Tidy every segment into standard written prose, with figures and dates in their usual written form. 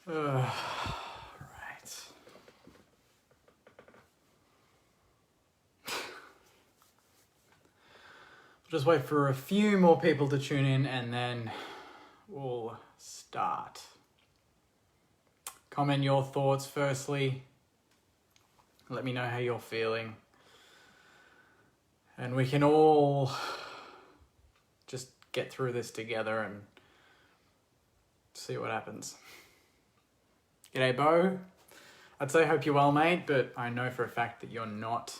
Right. Just wait for a few more people to tune in and then we'll start. Comment your thoughts firstly. Let me know how you're feeling. And we can all just get through this together and see what happens. G'day, Bo. I'd say hope you're well, mate, but I know for a fact that you're not.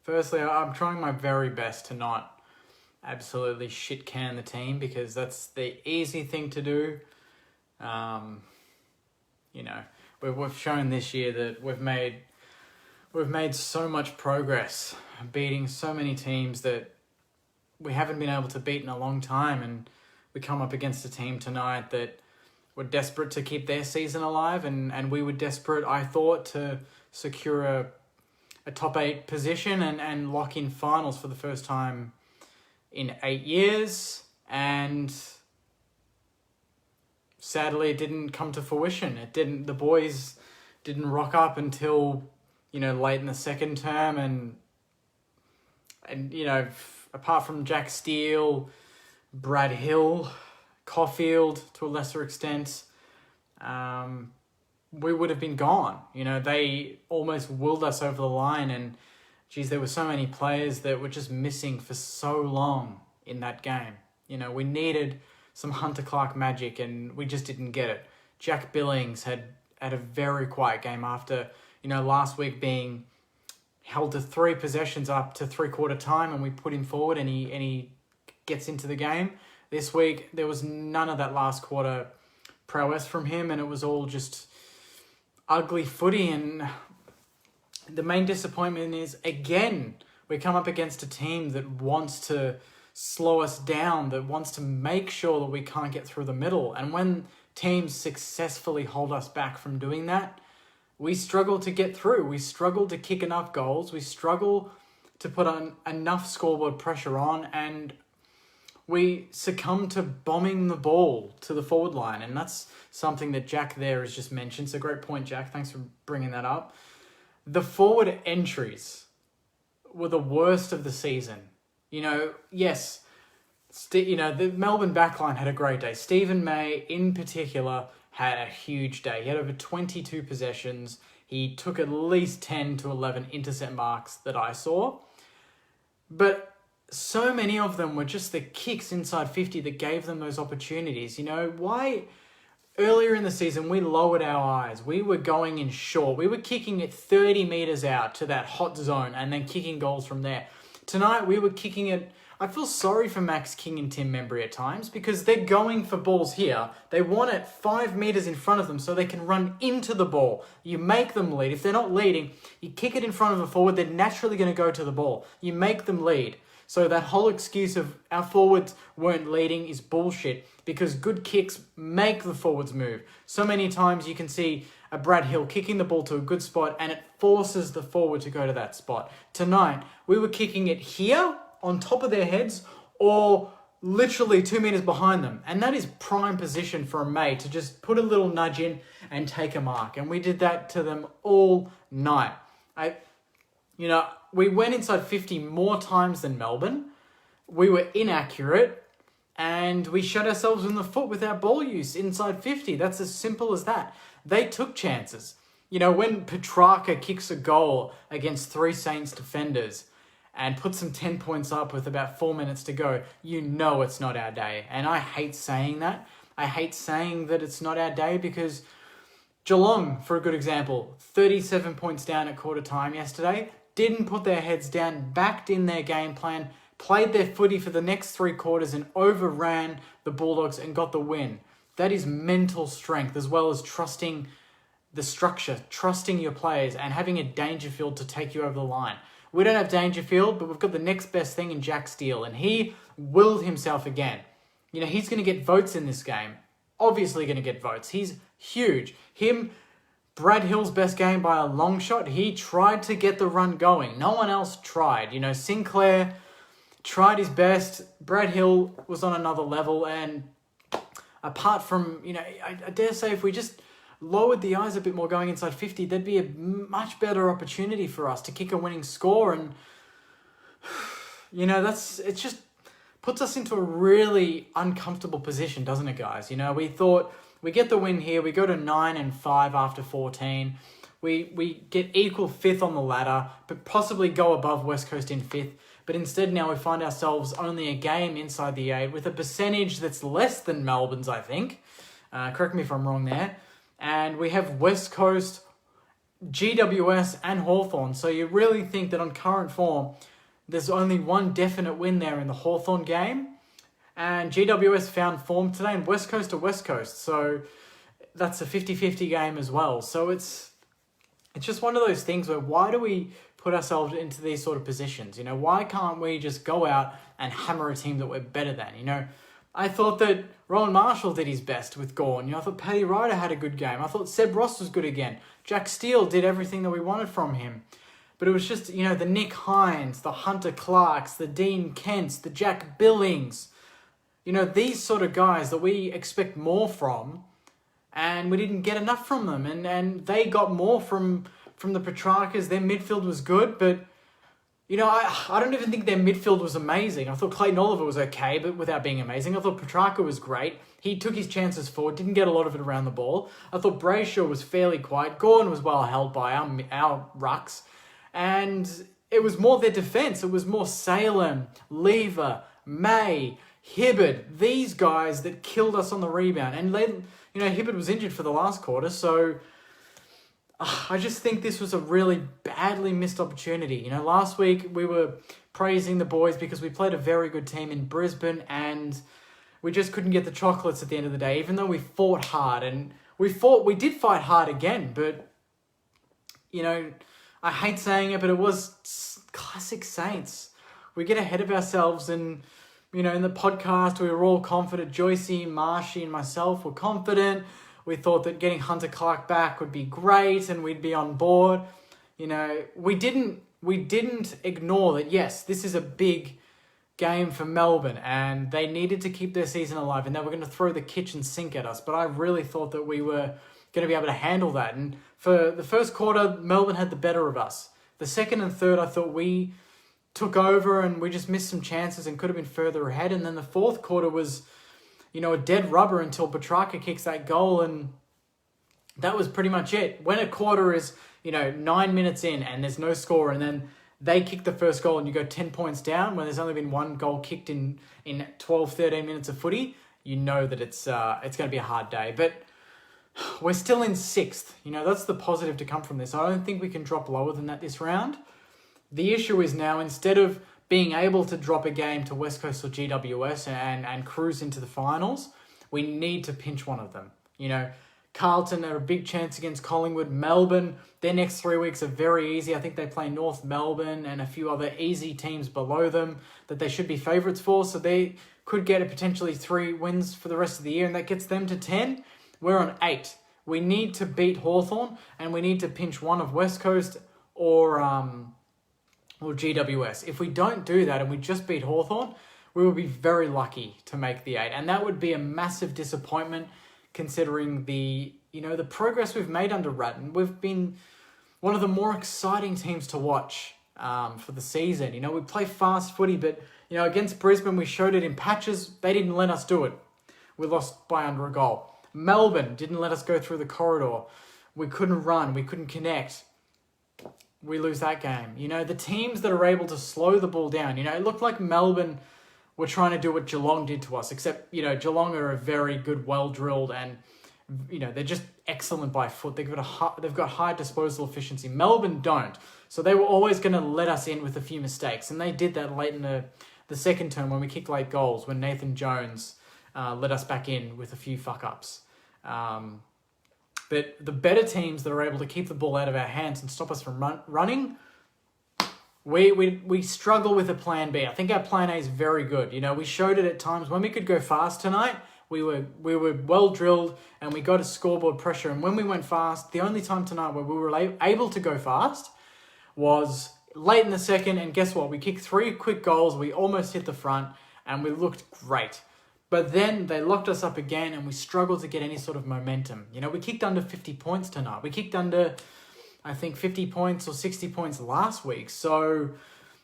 Firstly, I'm trying my very best to not absolutely shit can the team because that's the easy thing to do. We've shown this year that we've made so much progress, beating so many teams that we haven't been able to beat in a long time, and we come up against a team tonight that were desperate to keep their season alive, and we were desperate, I thought, to secure a top 8 position and lock in finals for the first time in 8 years, and sadly it didn't come to fruition. The boys didn't rock up until, late in the second term, and apart from Jack Steele, Brad Hill, Caulfield to a lesser extent, we would have been gone. They almost willed us over the line, and there were so many players that were just missing for so long in that game. We needed some Hunter Clark magic, and we just didn't get it. Jack Billings had a very quiet game after, last week being held to 3 possessions up to 3/4 time, and we put him forward and he gets into the game. This week, there was none of that last quarter prowess from him, and it was all just ugly footy. And the main disappointment is, again, we come up against a team that wants to slow us down, that wants to make sure that we can't get through the middle. And when teams successfully hold us back from doing that, we struggle to get through. We struggle to kick enough goals. We struggle to put on enough scoreboard pressure on, and we succumb to bombing the ball to the forward line. And that's something that Jack there has just mentioned. It's a great point, Jack. Thanks for bringing that up. The forward entries were the worst of the season. Yes, the Melbourne backline had a great day. Stephen May, in particular, had a huge day. He had over 22 possessions. He took at least 10 to 11 intercept marks that I saw. But so many of them were just the kicks inside 50 that gave them those opportunities. Why? Earlier in the season, we lowered our eyes. We were going in short. We were kicking it 30 metres out to that hot zone and then kicking goals from there. Tonight, we were kicking it. I feel sorry for Max King and Tim Membry at times because they're going for balls here. They want it 5 metres in front of them so they can run into the ball. You make them lead. If they're not leading, you kick it in front of a forward, they're naturally going to go to the ball. You make them lead. So that whole excuse of our forwards weren't leading is bullshit, because good kicks make the forwards move. So many times you can see a Brad Hill kicking the ball to a good spot and it forces the forward to go to that spot. Tonight, we were kicking it here on top of their heads or literally 2 meters behind them. And that is prime position for a mate to just put a little nudge in and take a mark. And we did that to them all night. We went inside 50 more times than Melbourne. We were inaccurate and we shot ourselves in the foot with our ball use inside 50. That's as simple as that. They took chances. When Petrarca kicks a goal against 3 Saints defenders and puts them 10 points up with about 4 minutes to go, it's not our day. And I hate saying that. I hate saying that it's not our day because Geelong, for a good example, 37 points down at quarter time yesterday, didn't put their heads down, backed in their game plan, played their footy for the next 3 quarters and overran the Bulldogs and got the win. That is mental strength, as well as trusting the structure, trusting your players and having a Dangerfield to take you over the line. We don't have Dangerfield, but we've got the next best thing in Jack Steele, and he willed himself again. He's going to get votes in this game. Obviously going to get votes. He's huge. Him, Brad Hill's best game by a long shot. He tried to get the run going. No one else tried. Sinclair tried his best. Brad Hill was on another level. And apart from, I dare say if we just lowered the eyes a bit more going inside 50, there'd be a much better opportunity for us to kick a winning score. And, it just puts us into a really uncomfortable position, doesn't it, guys? We thought we get the win here. We go to 9-5 after 14. We get equal 5th on the ladder, but possibly go above West Coast in 5th. But instead now we find ourselves only a game inside the 8 with a percentage that's less than Melbourne's, I think. Correct me if I'm wrong there. And we have West Coast, GWS and Hawthorn. So you really think that on current form, there's only one definite win there in the Hawthorn game. And GWS found form today, and West Coast to West Coast. So that's a 50-50 game as well. So it's just one of those things where why do we put ourselves into these sort of positions? Why can't we just go out and hammer a team that we're better than? I thought that Rowan Marshall did his best with Gawn. I thought Paddy Ryder had a good game. I thought Seb Ross was good again. Jack Steele did everything that we wanted from him. But it was just, the Nick Hines, the Hunter Clarks, the Dean Kents, the Jack Billings. These sort of guys that we expect more from, and we didn't get enough from them. And they got more from the Petrarcas. Their midfield was good, but, I don't even think their midfield was amazing. I thought Clayton Oliver was okay, but without being amazing. I thought Petrarca was great. He took his chances forward, didn't get a lot of it around the ball. I thought Brayshaw was fairly quiet. Gordon was well held by our rucks. And it was more their defence. It was more Salem, Lever, May, Hibbard, these guys that killed us on the rebound. And then, Hibbard was injured for the last quarter, so I just think this was a really badly missed opportunity. Last week we were praising the boys because we played a very good team in Brisbane and we just couldn't get the chocolates at the end of the day, even though we fought hard. And we did fight hard again, but, I hate saying it, but it was classic Saints. We get ahead of ourselves and, in the podcast, we were all confident. Joycey, Marshy and myself were confident. We thought that getting Hunter Clark back would be great and we'd be on board. We didn't ignore that, yes, this is a big game for Melbourne and they needed to keep their season alive and they were going to throw the kitchen sink at us. But I really thought that we were going to be able to handle that. And for the first quarter, Melbourne had the better of us. The second and third, I thought we took over and we just missed some chances and could have been further ahead. And then the fourth quarter was, a dead rubber until Petrarca kicks that goal. And that was pretty much it. When a quarter is, 9 minutes in and there's no score and then they kick the first goal and you go 10 points down when there's only been one goal kicked in 12, 13 minutes of footy, that it's going to be a hard day. But we're still in 6th. That's the positive to come from this. I don't think we can drop lower than that this round. The issue is now, instead of being able to drop a game to West Coast or GWS and cruise into the finals, we need to pinch one of them. Carlton are a big chance against Collingwood. Melbourne, their next 3 weeks are very easy. I think they play North Melbourne and a few other easy teams below them that they should be favourites for. So they could get a potentially 3 wins for the rest of the year and that gets them to 10. We're on 8. We need to beat Hawthorn and we need to pinch one of West Coast or GWS. If we don't do that and we just beat Hawthorn, we will be very lucky to make the 8. And that would be a massive disappointment considering the progress we've made under Ratton. We've been one of the more exciting teams to watch for the season. We play fast footy, but against Brisbane, we showed it in patches. They didn't let us do it. We lost by under a goal. Melbourne didn't let us go through the corridor. We couldn't run. We couldn't connect. We lose that game. The teams that are able to slow the ball down, it looked like Melbourne were trying to do what Geelong did to us, except, Geelong are a very good, well-drilled and, they're just excellent by foot. They've got high disposal efficiency. Melbourne don't. So they were always going to let us in with a few mistakes. And they did that late in the second term when we kicked late goals, when Nathan Jones let us back in with a few fuck-ups. But the better teams that are able to keep the ball out of our hands and stop us from running, we struggle with a plan B. I think our plan A is very good. We showed it at times when we could go fast tonight. We were well drilled and we got a scoreboard pressure. And when we went fast, the only time tonight where we were able to go fast was late in the second. And guess what? We kicked 3 quick goals. We almost hit the front and we looked great. But then they locked us up again and we struggled to get any sort of momentum. You know, we kicked under 50 points tonight. We kicked under, I think, 50 points or 60 points last week. So,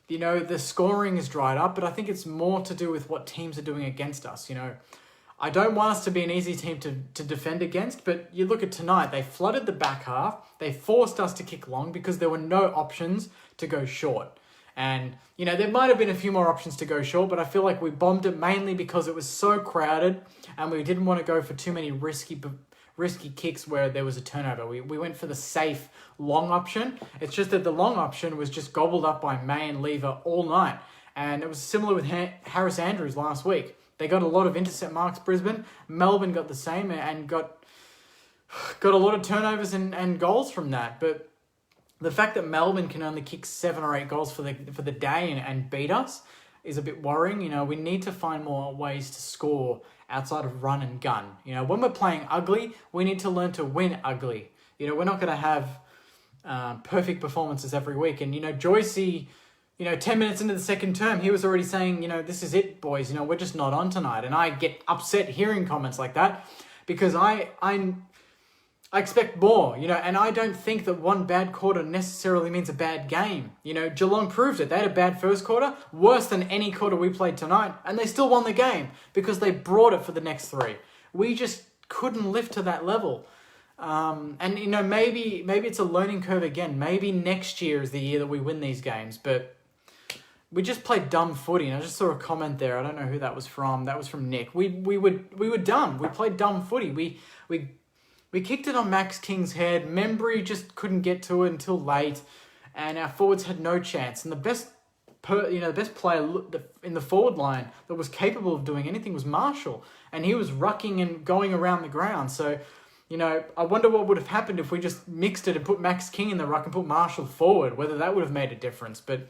you know, the scoring is dried up, but I think it's more to do with what teams are doing against us. You know, I don't want us to be an easy team to defend against, but you look at tonight, they flooded the back half. They forced us to kick long because there were no options to go short. And, you know, there might have been a few more options to go short, but I feel like we bombed it mainly because it was so crowded and we didn't want to go for too many risky kicks where there was a turnover. We went for the safe long option. It's just that the long option was just gobbled up by May and Lever all night. And it was similar with Harris Andrews last week. They got a lot of intercept marks, Brisbane. Melbourne got the same and got a lot of turnovers and goals from that. But the fact that Melbourne can only kick 7 or 8 goals for the day and beat us is a bit worrying. You know, we need to find more ways to score outside of run and gun. You know, when we're playing ugly, we need to learn to win ugly. You know, we're not going to have perfect performances every week. And, you know, Joycey, you know, 10 minutes into the second term, he was already saying, you know, this is it, boys. You know, we're just not on tonight. And I get upset hearing comments like that because I expect more, you know, and I don't think that one bad quarter necessarily means a bad game. You know, Geelong proved it. They had a bad first quarter, worse than any quarter we played tonight, and they still won the game because they brought it for the next 3. We just couldn't lift to that level. And, you know, maybe it's a learning curve again. Maybe next year is the year that we win these games, but we just played dumb footy. And I just saw a comment there. I don't know who that was from. That was from Nick. We were dumb. We played dumb footy. We kicked it on Max King's head. Membry just couldn't get to it until late, and our forwards had no chance. And the best player in the forward line that was capable of doing anything was Marshall, and he was rucking and going around the ground. So, you know, I wonder what would have happened if we just mixed it and put Max King in the ruck and put Marshall forward, whether that would have made a difference. But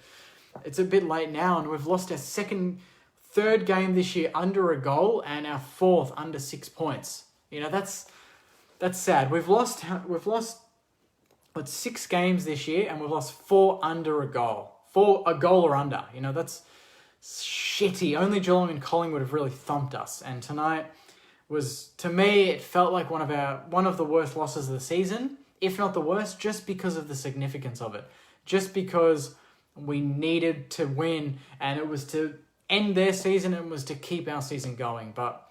it's a bit late now, and we've lost our third game this year under a goal, and our 4th under 6 points. You know, that's sad. We've lost 6 games this year, and we've lost 4 under a goal. 4 a goal or under. You know, that's shitty. Only Geelong and Collingwood have really thumped us. And tonight was, to me, it felt like one of the worst losses of the season, if not the worst, just because of the significance of it. Just because we needed to win, and it was to end their season and it was to keep our season going. But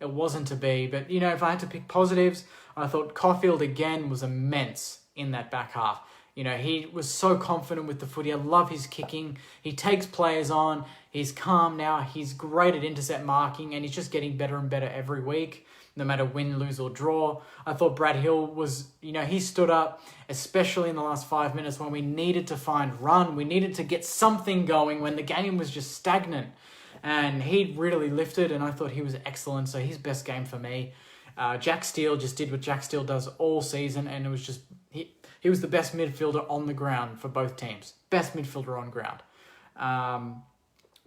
it wasn't to be. But, you know, if I had to pick positives, I thought Caulfield again was immense in that back half. You know, he was so confident with the footy. I love his kicking. He takes players on. He's calm now. He's great at intercept marking, and he's just getting better and better every week, no matter win, lose, or draw. I thought Brad Hill was, you know, he stood up, especially in the last 5 minutes when we needed to find run. We needed to get something going when the game was just stagnant. And he really lifted, and I thought he was excellent. So his best game for me. Jack Steele just did what Jack Steele does all season, and it was just, he was the best midfielder on the ground for both teams. Best midfielder on ground.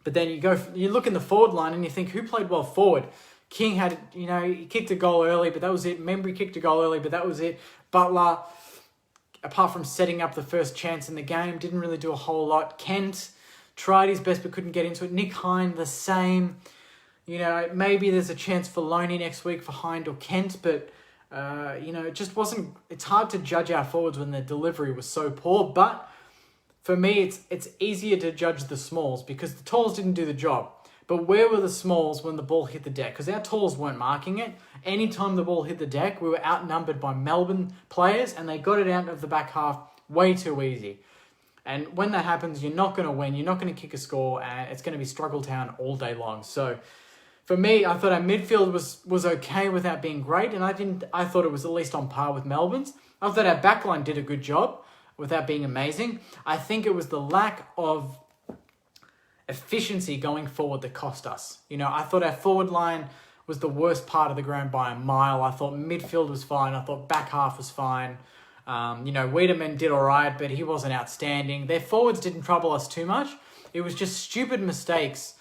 But then you look in the forward line and you think, who played well forward? King had, you know, he kicked a goal early, but that was it. Membry kicked a goal early, but that was it. Butler, apart from setting up the first chance in the game, didn't really do a whole lot. Kent tried his best but couldn't get into it. Nick Hind, the same. You know, maybe there's a chance for Loney next week for Hind or Kent, but, you know, it just wasn't... It's hard to judge our forwards when their delivery was so poor, but for me, it's easier to judge the smalls because the talls didn't do the job. But where were the smalls when the ball hit the deck? Because our talls weren't marking it. Anytime the ball hit the deck, we were outnumbered by Melbourne players, and they got it out of the back half way too easy. And when that happens, you're not going to win. You're not going to kick a score, and it's going to be struggle town all day long. So for me, I thought our midfield was okay without being great, and I thought it was at least on par with Melbourne's. I thought our backline did a good job without being amazing. I think it was the lack of efficiency going forward that cost us. You know, I thought our forward line was the worst part of the ground by a mile. I thought midfield was fine. I thought back half was fine. You know, Wiedemann did all right, but he wasn't outstanding. Their forwards didn't trouble us too much. It was just stupid mistakes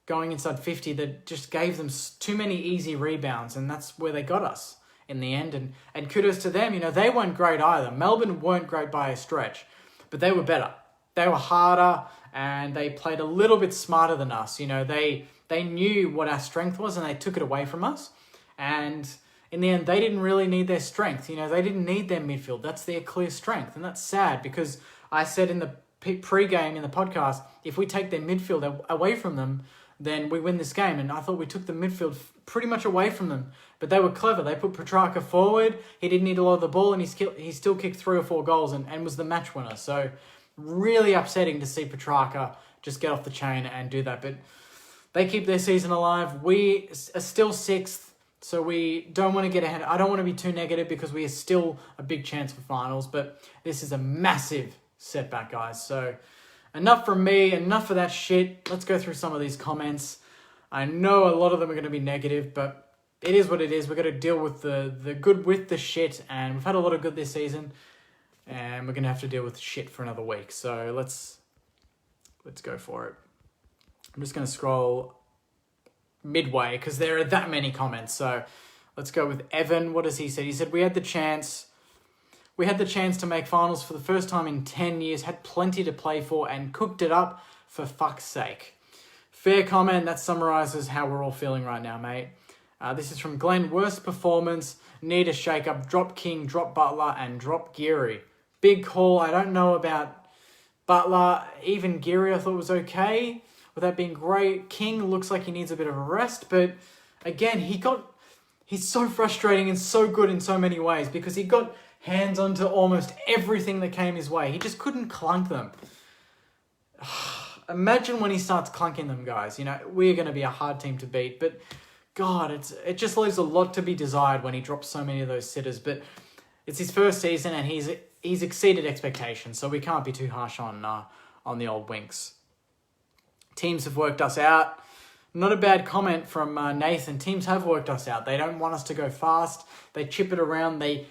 going inside 50 that just gave them too many easy rebounds, and that's where they got us in the end. And kudos to them. They weren't great either. Melbourne weren't great by a stretch, but they were better. They were harder, and they played a little bit smarter than us. They knew what our strength was, and they took it away from us. And in the end, they didn't really need their strength. They didn't need their midfield. That's their clear strength, and that's sad, because I said in the pre-game in the podcast, if we take their midfield away from them, then we win this game. And I thought we took the midfield pretty much away from them. But they were clever. They put Petrarca forward. He didn't need a lot of the ball, and he still kicked 3 or 4 goals and was the match winner. So really upsetting to see Petrarca just get off the chain and do that. But they keep their season alive. We are still 6th, so we don't want to get ahead. I don't want to be too negative, because we are still a big chance for finals. But this is a massive setback, guys. So enough from me, enough of that shit. Let's go through some of these comments. I know a lot of them are going to be negative, but it is what it is. We've got to deal with the good with the shit, and we've had a lot of good this season, and we're going to have to deal with shit for another week. So let's go for it. I'm just going to scroll midway, because there are that many comments. So let's go with Evan. What does he say? He said, we had the chance to make finals for the first time in 10 years, had plenty to play for, and cooked it up for fuck's sake. Fair comment. That summarises how we're all feeling right now, mate. This is from Glenn. Worst performance, need a shake-up, drop King, drop Butler, and drop Geary. Big call. I don't know about Butler. Even Geary I thought was okay, without being great. King looks like he needs a bit of a rest, but again, he's so frustrating and so good in so many ways, because he got hands onto almost everything that came his way. He just couldn't clunk them. Imagine when he starts clunking them, guys. We're going to be a hard team to beat. But, God, it just leaves a lot to be desired when he drops so many of those sitters. But it's his first season, and he's exceeded expectations, so we can't be too harsh on the old Winks. Teams have worked us out. Not a bad comment from Nathan. Teams have worked us out. They don't want us to go fast. They chip it around. They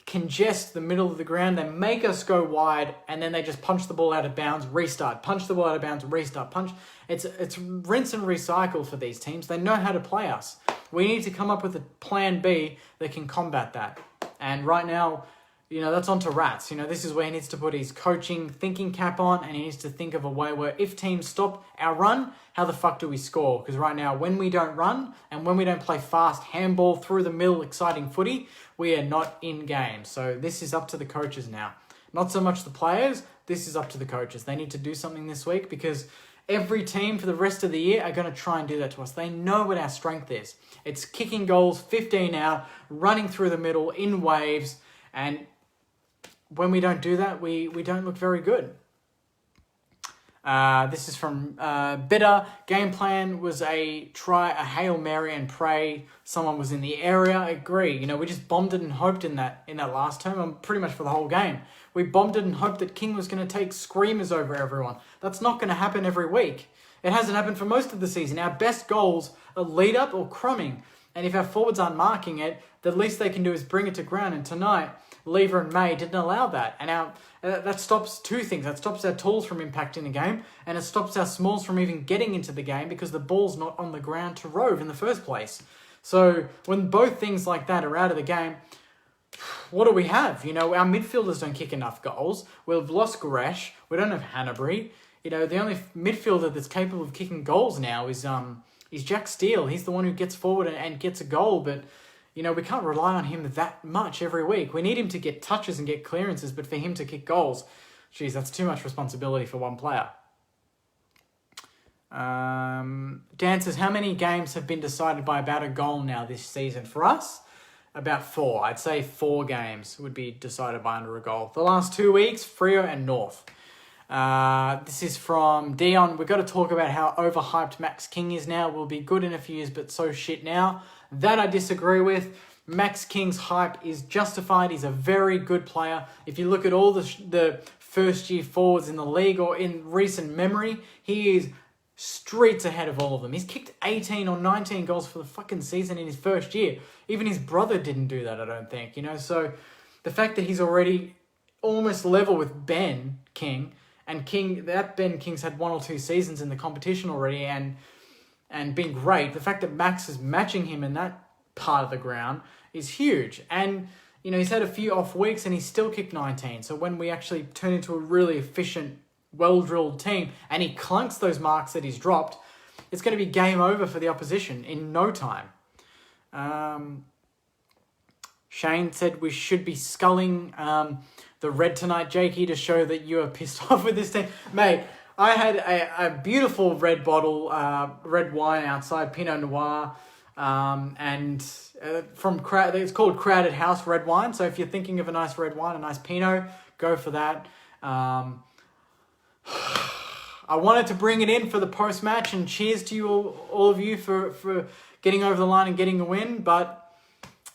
congest the middle of the ground. They make us go wide, and then they just punch the ball out of bounds, restart. Punch the ball out of bounds, restart. Punch. It's rinse and recycle for these teams. They know how to play us. We need to come up with a plan B that can combat that. And right now, that's on to Rats. This is where he needs to put his coaching thinking cap on, and he needs to think of a way where if teams stop our run, how the fuck do we score? Because right now, when we don't run and when we don't play fast handball through the middle, exciting footy, we are not in game. So this is up to the coaches now. Not so much the players. This is up to the coaches. They need to do something this week, because every team for the rest of the year are going to try and do that to us. They know what our strength is. It's kicking goals 15 out, running through the middle in waves, and when we don't do that, we don't look very good. This is from Bitter. Game plan was a Hail Mary and pray someone was in the area. I agree. We just bombed it and hoped in that last term, and pretty much for the whole game. We bombed it and hoped that King was going to take screamers over everyone. That's not going to happen every week. It hasn't happened for most of the season. Our best goals are lead up or crumbing. And if our forwards aren't marking it, the least they can do is bring it to ground. And tonight, Lever and May didn't allow that. And that stops two things. That stops our tools from impacting the game, and it stops our smalls from even getting into the game, because the ball's not on the ground to rove in the first place. So when both things like that are out of the game, what do we have? Our midfielders don't kick enough goals. We've lost Goresh. We don't have Hanbury. The only midfielder that's capable of kicking goals now is Jack Steele. He's the one who gets forward and gets a goal, but we can't rely on him that much every week. We need him to get touches and get clearances, but for him to kick goals, geez, that's too much responsibility for one player. Dan says, how many games have been decided by about a goal now this season? For us, about 4. I'd say 4 games would be decided by under a goal. The last 2 weeks, Freo and North. This is from Dion. We've got to talk about how overhyped Max King is now. Will be good in a few years, but so shit now. That I disagree with. Max King's hype is justified. He's a very good player. If you look at all the first-year forwards in the league or in recent memory, he is streets ahead of all of them. He's kicked 18 or 19 goals for the fucking season in his first year. Even his brother didn't do that, I don't think. So the fact that he's already almost level with Ben King, and Ben King's had 1 or 2 seasons in the competition already, and and being great, the fact that Max is matching him in that part of the ground is huge. And, you know, he's had a few off weeks and he's still kicked 19. So when we actually turn into a really efficient, well-drilled team and he clunks those marks that he's dropped, it's going to be game over for the opposition in no time. Shane said we should be sculling the red tonight, Jakey, to show that you are pissed off with this team. Mate, I had a beautiful red bottle, red wine outside, Pinot Noir, and it's called Crowded House red wine. So if you're thinking of a nice red wine, a nice Pinot, go for that. I wanted to bring it in for the post-match, and cheers to you all of you for getting over the line and getting a win, but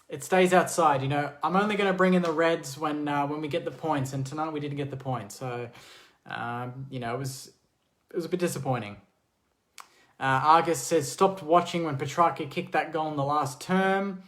it stays outside. You know, I'm only going to bring in the reds when we get the points, and tonight we didn't get the points. So, you know, it was a bit disappointing. Argus says, stopped watching when Petrarca kicked that goal in the last term.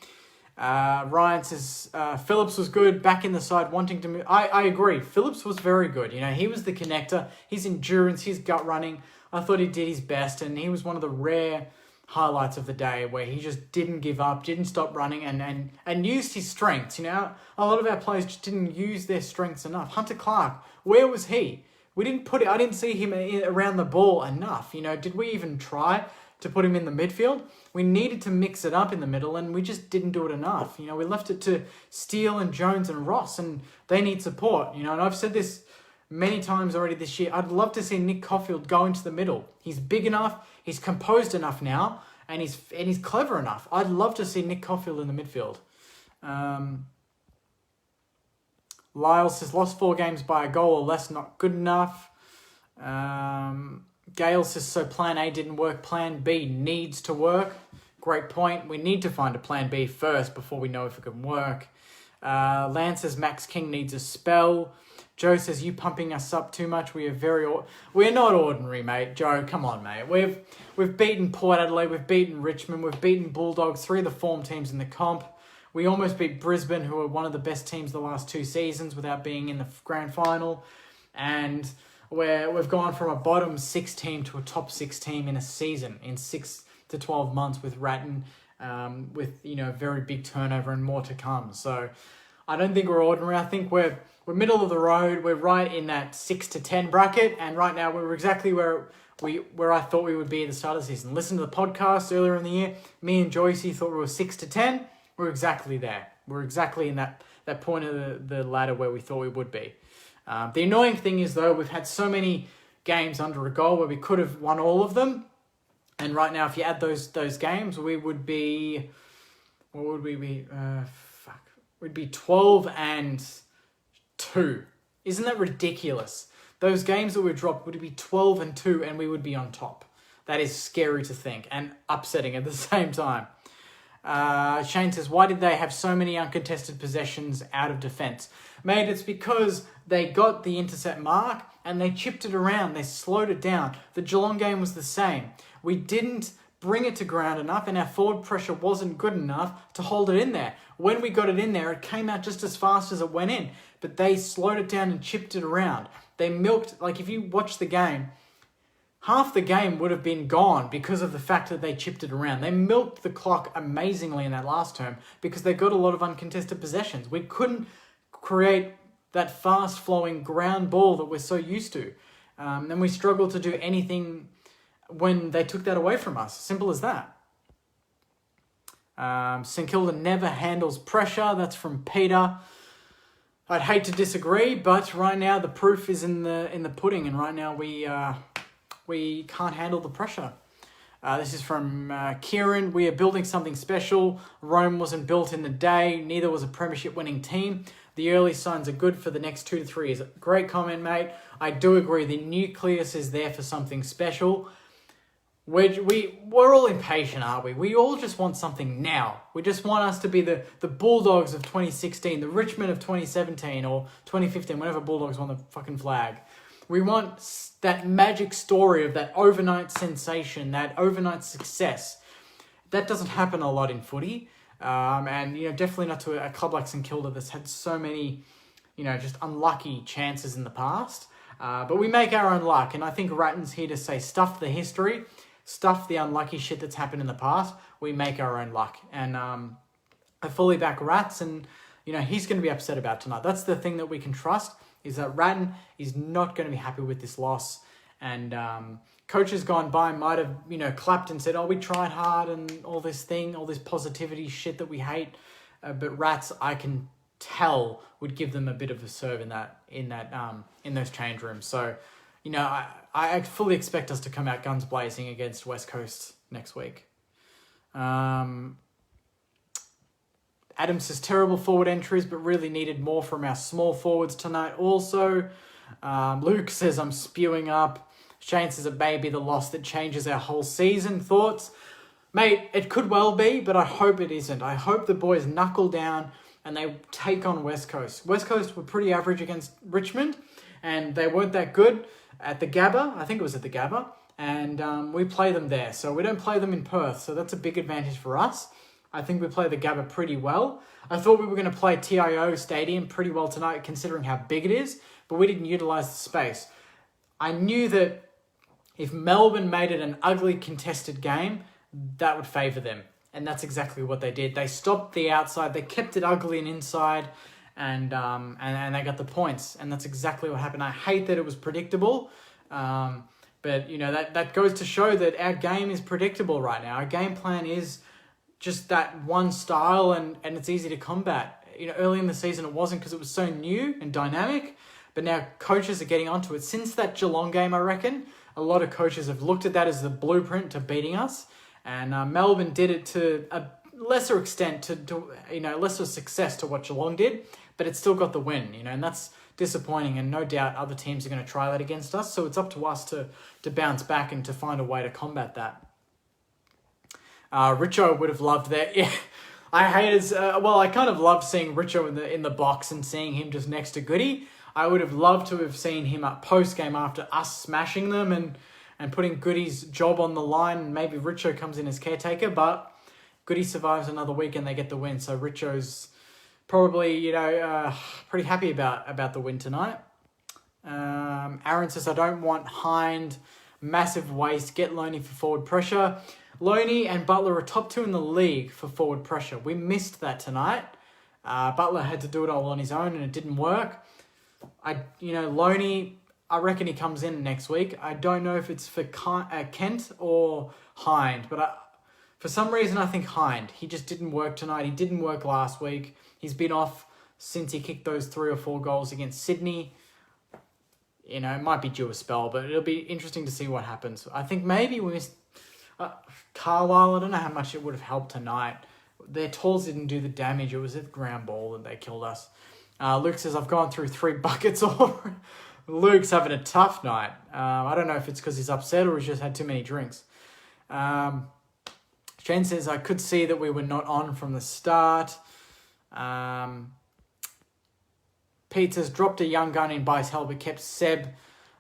Ryan says, Phillips was good, back in the side, wanting to move. I agree. Phillips was very good. You know, he was the connector. His endurance, his gut running, I thought he did his best, and he was one of the rare highlights of the day where he just didn't give up, didn't stop running, and used his strengths. You know, a lot of our players just didn't use their strengths enough. Hunter Clark, where was he? I didn't see him around the ball enough. You know, did we even try to put him in the midfield? We needed to mix it up in the middle, and we just didn't do it enough. You know, we left it to Steele and Jones and Ross, and they need support. You know, and I've said this many times already this year. I'd love to see Nick Caulfield go into the middle. He's big enough, he's composed enough now, and he's clever enough. I'd love to see Nick Caulfield in the midfield. Lyle says, lost 4 games by a goal or less, not good enough. Gail says, so plan A didn't work, plan B needs to work. Great point. We need to find a plan B first before we know if it can work. Lance says, Max King needs a spell. Joe says, you pumping us up too much. We're not ordinary, mate. Joe, come on, mate. We've beaten Port Adelaide, we've beaten Richmond, we've beaten Bulldogs, 3 of the form teams in the comp. We almost beat Brisbane, who are one of the best teams the last 2 seasons, without being in the grand final. And we've gone from a bottom 6 team to a top 6 team in a season, in 6 to 12 months with Ratton, with, you know, very big turnover and more to come. So I don't think we're ordinary. I think we're middle of the road. We're right in that 6 to 10 bracket, and right now we're exactly where I thought we would be at the start of the season. Listen to the podcast earlier in the year. Me and Joycey thought we were 6 to 10. We're exactly there. We're exactly in that point of the ladder where we thought we would be. The annoying thing is, though, we've had so many games under a goal where we could have won all of them. And right now, if you add those games, we would be... What would we be? We'd be 12-2. Isn't that ridiculous? Those games that we dropped would be 12-2 and we would be on top. That is scary to think and upsetting at the same time. Shane says, why did they have so many uncontested possessions out of defence? Mate, it's because they got the intercept mark and they chipped it around. They slowed it down. The Geelong game was the same. We didn't bring it to ground enough and our forward pressure wasn't good enough to hold it in there. When we got it in there, it came out just as fast as it went in. But they slowed it down and chipped it around. They milked, like if you watch the game, half the game would have been gone because of the fact that they chipped it around. They milked the clock amazingly in that last term because they got a lot of uncontested possessions. We couldn't create that fast-flowing ground ball that we're so used to. And we struggled to do anything when they took that away from us. Simple as that. St Kilda never handles pressure. That's from Peter. I'd hate to disagree, but right now the proof is in the pudding, and right now we can't handle the pressure. This is from Kieran. We are building something special. Rome wasn't built in the day. Neither was a premiership winning team. The early signs are good for the next 2 to 3 years. Great comment, mate. I do agree. The nucleus is there for something special. We're all impatient, aren't we? We all just want something now. We just want us to be the Bulldogs of 2016, the Richmond of 2017 or 2015, whenever Bulldogs won the fucking flag. We want that magic story of that overnight sensation, that overnight success. That doesn't happen a lot in footy. And, you know, definitely not to a club like St Kilda that's had so many, you know, just unlucky chances in the past. But we make our own luck. And I think Ratton's here to say, stuff the history. stuff the unlucky shit that's happened in the past, we make our own luck. And I fully back Rats, and he's going to be upset about tonight. That's the thing that we can trust, is that Ratton is not going to be happy with this loss. And coaches gone by might have clapped and said, "Oh, we tried hard," and all this positivity shit that we hate. But Rats, I can tell, would give them a bit of a serve in those change rooms. So, I fully expect us to come out guns blazing against West Coast next week. Adam says terrible forward entries, but really needed more from our small forwards tonight. Also, Luke says I'm spewing up. Shane says it may be the loss that changes our whole season. Thoughts? Mate, it could well be, but I hope it isn't. I hope the boys knuckle down and they take on West Coast. West Coast were pretty average against Richmond, and they weren't that good at the Gabba. I think it was at the Gabba. And we play them there. So we don't play them in Perth. So that's a big advantage for us. I think we play the Gabba pretty well. I thought we were going to play TIO Stadium pretty well tonight, considering how big it is, but we didn't utilise the space. I knew that if Melbourne made it an ugly contested game, that would favour them. And that's exactly what they did. They stopped the outside, they kept it ugly and inside, and they got the points. And that's exactly what happened. I hate that it was predictable, but that goes to show that our game is predictable right now. Our game plan is just that one style, and it's easy to combat. Early in the season it wasn't, because it was so new and dynamic, but now coaches are getting onto it. Since that Geelong game, I reckon, a lot of coaches have looked at that as the blueprint to beating us, and Melbourne did it to a lesser extent, to lesser success to what Geelong did, but it still got the win, and that's disappointing, and no doubt other teams are going to try that against us, so it's up to us to bounce back and to find a way to combat that. Richo would have loved that. Yeah, I kind of loved seeing Richo in the box and seeing him just next to Goody. I would have loved to have seen him up post-game after us smashing them and putting Goody's job on the line, and maybe Richo comes in as caretaker, but Goody survives another week and they get the win. So Richo's probably, pretty happy about the win tonight. Aaron says, I don't want Hind, massive waste, get Loney for forward pressure. Loney and Butler are top 2 in the league for forward pressure. We missed that tonight. Butler had to do it all on his own and it didn't work. Loney, I reckon he comes in next week. I don't know if it's for Kent or Hind, but for some reason I think Hind. He just didn't work tonight. He didn't work last week. He's been off since he kicked those 3 or 4 goals against Sydney. It might be due a spell, but it'll be interesting to see what happens. I think maybe we missed Carlisle. I don't know how much it would have helped tonight. Their tools didn't do the damage. It was a ground ball that they killed us. Luke says, I've gone through 3 buckets already. Luke's having a tough night. I don't know if it's because he's upset or he's just had too many drinks. Shane says, I could see that we were not on from the start. Pete says, dropped a young gun in Bice Hell, but kept Seb.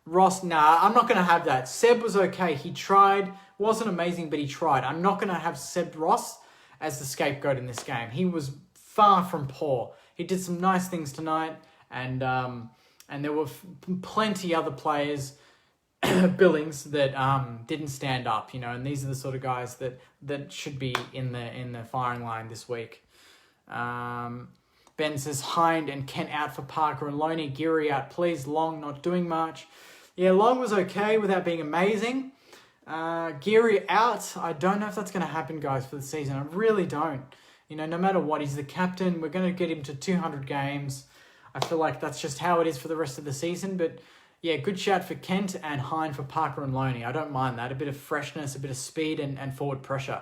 Ross, nah, I'm not going to have that. Seb was okay. He tried. Wasn't amazing, but he tried. I'm not going to have Seb Ross as the scapegoat in this game. He was far from poor. He did some nice things tonight, and there were plenty other players, Billings, that didn't stand up, and these are the sort of guys that should be in the firing line this week. Ben says, Hind and Kent out for Parker and Loney, Geary out, please. Long not doing much. Yeah, Long was okay without being amazing. Geary out, I don't know if that's going to happen, guys, for the season. I really don't. No matter what, he's the captain. We're going to get him to 200 games. I feel like that's just how it is for the rest of the season. But, yeah, good shout for Kent and Hind for Parker and Loney. I don't mind that. A bit of freshness, a bit of speed and forward pressure.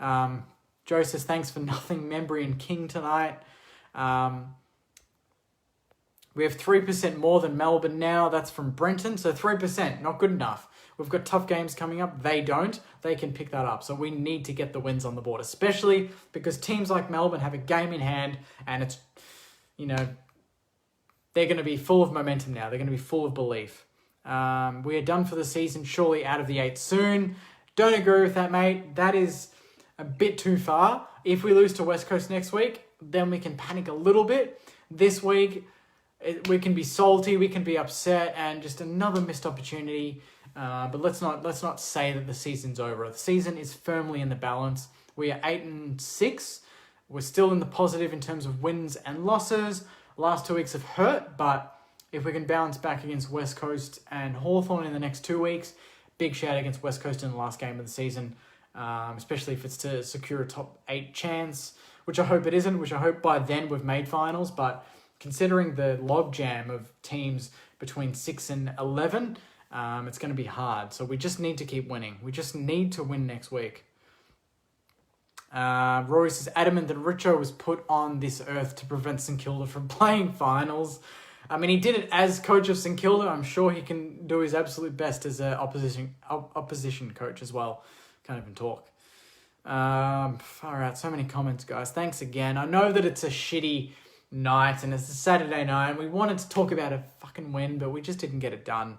Joe says, thanks for nothing, Membry and King tonight. We have 3% more than Melbourne now. That's from Brenton. So 3%, not good enough. We've got tough games coming up. They don't. They can pick that up. So we need to get the wins on the board, especially because teams like Melbourne have a game in hand and it's, they're going to be full of momentum now. They're going to be full of belief. We are done for the season, surely out of the 8 soon. Don't agree with that, mate. That is a bit too far. If we lose to West Coast next week, then we can panic a little bit. This week, we can be salty, we can be upset, and just another missed opportunity. But let's not say that the season's over. The season is firmly in the balance. We are 8-6. We're still in the positive in terms of wins and losses. Last 2 weeks have hurt, but if we can bounce back against West Coast and Hawthorn in the next 2 weeks, big shout against West Coast in the last game of the season, especially if it's to secure a top 8 chance, which I hope it isn't, which I hope by then we've made finals. But considering the logjam of teams between 6 and 11, it's going to be hard. So we just need to keep winning. We just need to win next week. Rory is adamant that Richo was put on this earth to prevent St Kilda from playing finals. I mean, he did it as coach of St Kilda. I'm sure he can do his absolute best as an opposition coach as well. Can't even talk. Far out. So many comments, guys. Thanks again. I know that it's a shitty night and it's a Saturday night and we wanted to talk about a fucking win, but we just didn't get it done.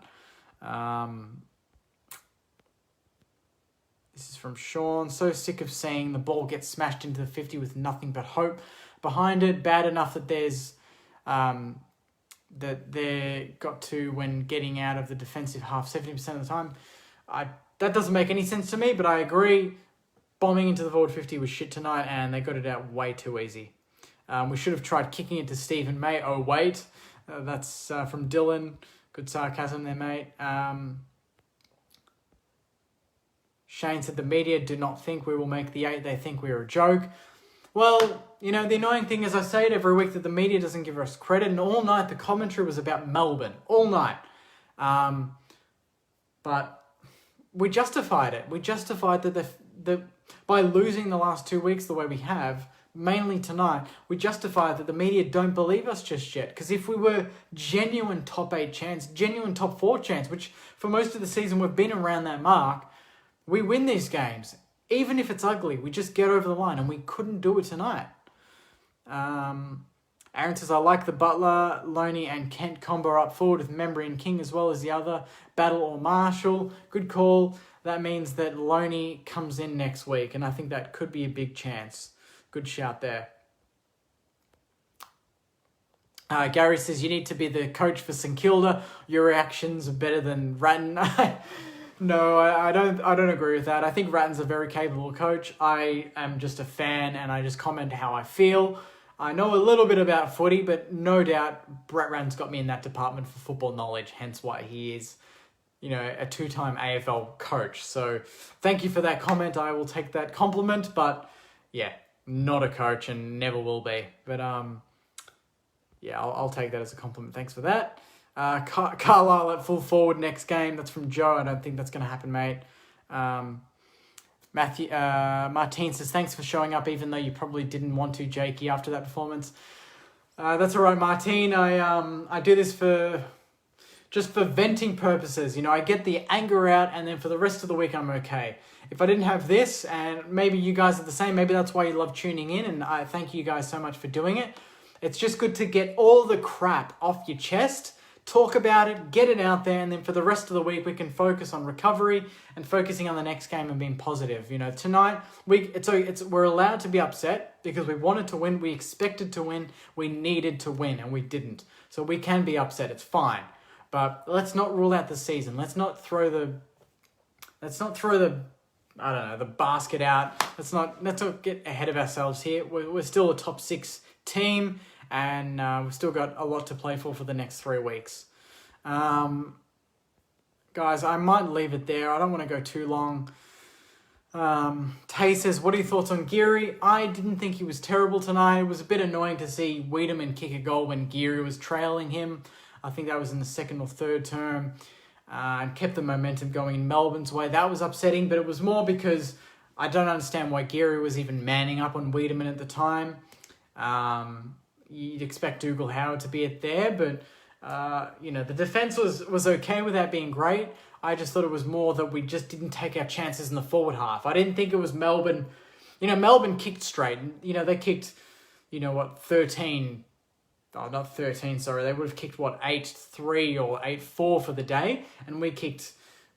This is from Sean. So sick of seeing the ball get smashed into the 50 with nothing but hope behind it. Bad enough that there's that they got to when getting out of the defensive half 70% of the time. That doesn't make any sense to me, but I agree. Bombing into the forward 50 was shit tonight, and they got it out way too easy. We should have tried kicking it to Stephen May. Oh, wait. That's from Dylan. Good sarcasm there, mate. Shane said the media do not think we will make the 8. They think we are a joke. Well, you know, the annoying thing is I say it every week that the media doesn't give us credit. And all night the commentary was about Melbourne. All night. But we justified it. We justified that by losing the last 2 weeks the way we have, mainly tonight, we justified that the media don't believe us just yet. Because if we were genuine top 8 chance, genuine top 4 chance, which for most of the season we've been around that mark, we win these games. Even if it's ugly, we just get over the line, and we couldn't do it tonight. Aaron says, I like the Butler, Loney and Kent combo up forward with Membry and King as well as the other, Battle or Marshall. Good call. That means that Loney comes in next week, and I think that could be a big chance. Good shout there. Gary says, you need to be the coach for St Kilda. Your reactions are better than Ratton. No, I don't agree with that. I think Ratton's a very capable coach. I am just a fan and I just comment how I feel. I know a little bit about footy, but no doubt Brett Ratton's got me in that department for football knowledge, hence why he is, you know, a 2-time AFL coach. So thank you for that comment. I will take that compliment, but yeah, not a coach and never will be. But yeah, I'll take that as a compliment. Thanks for that. Carlisle at full forward next game. That's from Joe. I don't think that's going to happen, mate. Martin says, thanks for showing up, even though you probably didn't want to, Jakey, after that performance. That's all right, Martin. I do this just for venting purposes. You know, I get the anger out, and then for the rest of the week, I'm okay. If I didn't have this, and maybe you guys are the same, maybe that's why you love tuning in, and I thank you guys so much for doing it. It's just good to get all the crap off your chest, talk about it, get it out there, and then for the rest of the week, we can focus on recovery and focusing on the next game and being positive. You know, tonight, we're allowed to be upset because we wanted to win, we expected to win, we needed to win, and we didn't. So we can be upset, it's fine. But let's not rule out the season. Let's not throw the the basket out. Let's not get ahead of ourselves here. We're still a top 6 team, and we've still got a lot to play for the next 3 weeks. Guys, I might leave it there. I don't want to go too long. Tay says, what are your thoughts on Geary? I didn't think he was terrible tonight. It was a bit annoying to see Wiedemann kick a goal when Geary was trailing him. I think that was in the second or third term. And kept the momentum going in Melbourne's way. That was upsetting, but it was more because I don't understand why Geary was even manning up on Wiedemann at the time. You'd expect Dougal Howard to be at there, but the defense was okay with that being great. I just thought it was more that we just didn't take our chances in the forward half. I didn't think it was Melbourne. You know, Melbourne kicked straight. You know, they kicked, 13. Oh, not 13, sorry. They would have kicked, 8-3 or 8-4 for the day. And we kicked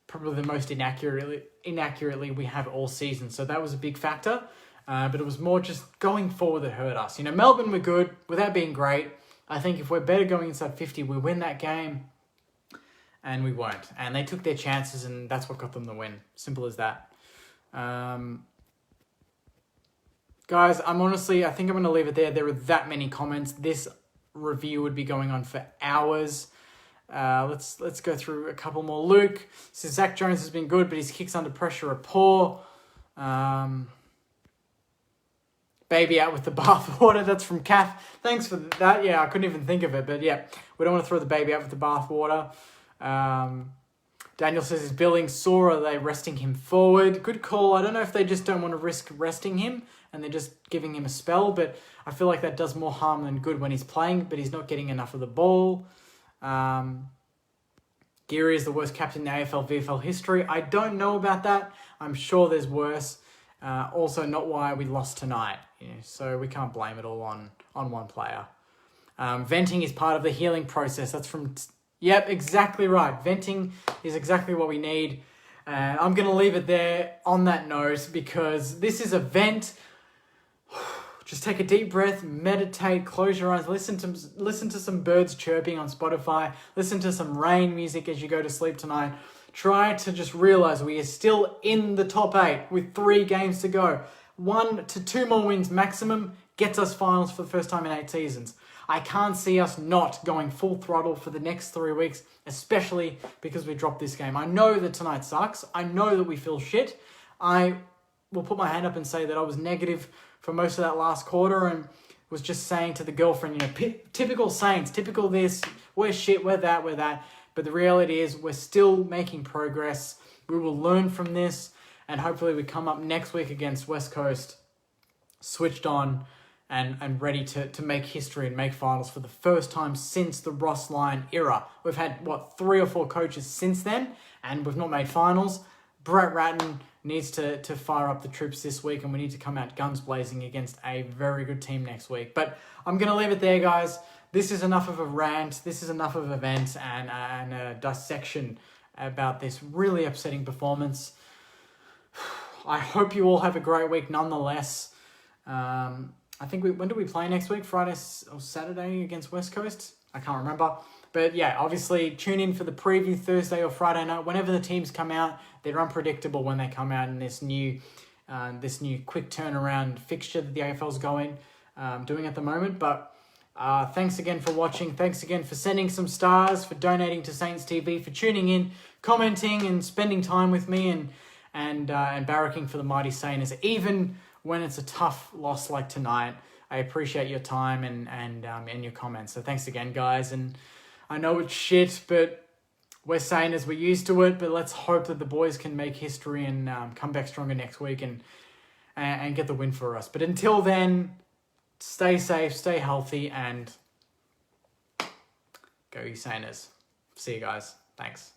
probably the most inaccurately we have all season. So that was a big factor. But it was more just going forward that hurt us. You know, Melbourne were good without being great. I think if we're better going inside 50, we win that game. and we weren't. And they took their chances, and that's what got them the win. Simple as that. Guys, I think I'm going to leave it there. There were that many comments. This review would be going on for hours. Let's go through a couple more. Luke says Zach Jones has been good, but his kicks under pressure are poor. Baby out with the bathwater. That's from Kath. Thanks for that. Yeah, I couldn't even think of it, but yeah, we don't want to throw the baby out with the bathwater. Daniel says, is Billing sore? Are they resting him forward? Good call. I don't know if they just don't want to risk resting him and they're just giving him a spell, but I feel like that does more harm than good when he's playing, but he's not getting enough of the ball. Geary is the worst captain in the AFL VFL history. I don't know about that. I'm sure there's worse. Also, not why we lost tonight. So we can't blame it all on one player. Venting is part of the healing process. That's from... Yep, exactly right. Venting is exactly what we need. I'm going to leave it there on that note because this is a vent. Just take a deep breath, meditate, close your eyes, listen to some birds chirping on Spotify, listen to some rain music as you go to sleep tonight. Try to just realize we are still in the top 8 with 3 games to go. 1 to 2 more wins maximum gets us finals for the first time in 8 seasons. I can't see us not going full throttle for the next 3 weeks, especially because we dropped this game. I know that tonight sucks. I know that we feel shit. I will put my hand up and say that I was negative for most of that last quarter and was just saying to the girlfriend, typical Saints, typical this, we're shit, we're that. But the reality is we're still making progress. We will learn from this and hopefully we come up next week against West Coast switched on and ready to make history and make finals for the first time since the Ross Lyon era. We've had, 3 or 4 coaches since then, and we've not made finals. Brett Ratton needs to fire up the troops this week, and we need to come out guns blazing against a very good team next week. But I'm going to leave it there, guys. This is enough of a rant. This is enough of events and a dissection about this really upsetting performance. I hope you all have a great week nonetheless. I think when do we play next week? Friday or Saturday against West Coast? I can't remember. But yeah, obviously tune in for the preview Thursday or Friday night. Whenever the teams come out, they're unpredictable when they come out in this new quick turnaround fixture that the AFL's doing at the moment. But thanks again for watching. Thanks again for sending some stars, for donating to Saints TV, for tuning in, commenting and spending time with me and barracking for the mighty Saints. Even when it's a tough loss like tonight, I appreciate your time and your comments. So thanks again, guys. And I know it's shit, but we're saying as we're used to it. But let's hope that the boys can make history and come back stronger next week and get the win for us. But until then, stay safe, stay healthy, and go you Sainers. See you guys. Thanks.